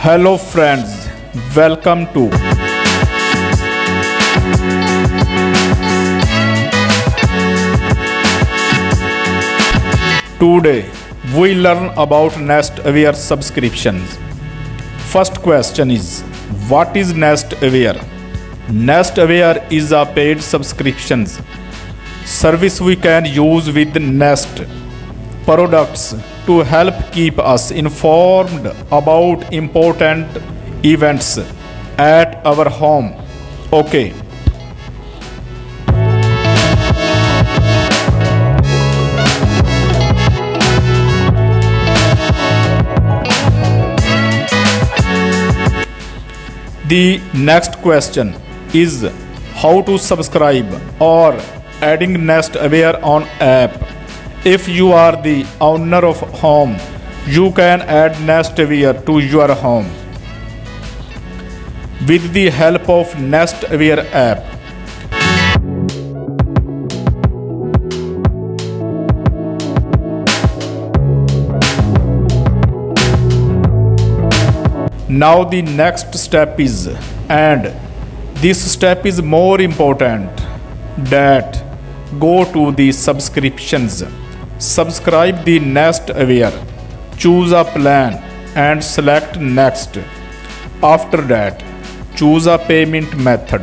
Hello friends, welcome to Today we learn about Nest Aware subscriptions. First question is, what is Nest Aware? Nest Aware is a paid subscriptions service we can use with Nest products to help keep us informed about important events at our home. Okay. The next question is how to subscribe or adding Nest Aware on app. If you are the owner of home, you can add Nest Aware to your home with the help of Nest Aware app. Now the next step is, and this step is more important, that go to the subscriptions. Subscribe the Nest Aware, choose a plan and select next. After that, choose a payment method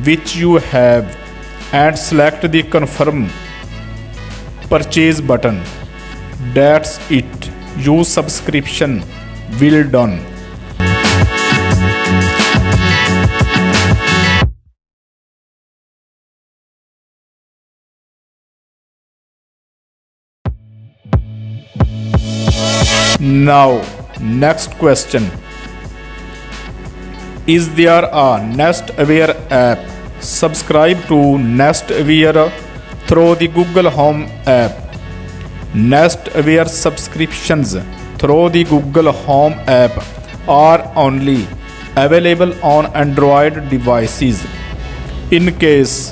which you have and select the confirm purchase button. That's it. Your subscription will done. Now, next question. Is there a Nest Aware app? Subscribe to Nest Aware through the Google Home app. Nest Aware subscriptions through the Google Home app are only available on Android devices. In case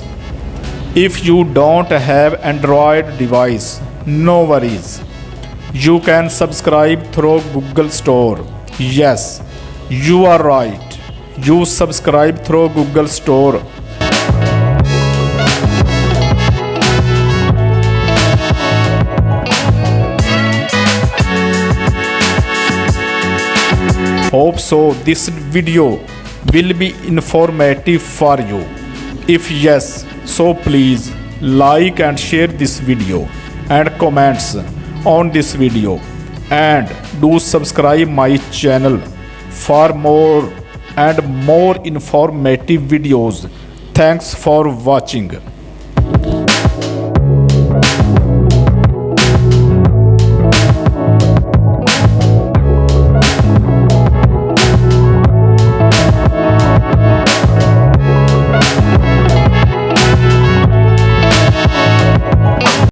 if you don't have Android device, no worries. You can subscribe through Google Store. Yes, you are right. You subscribe through Google Store. Hope so this video will be informative for you. If yes, so please like and share this video and comments on this video, and do subscribe my channel for more and more informative videos. Thanks for watching.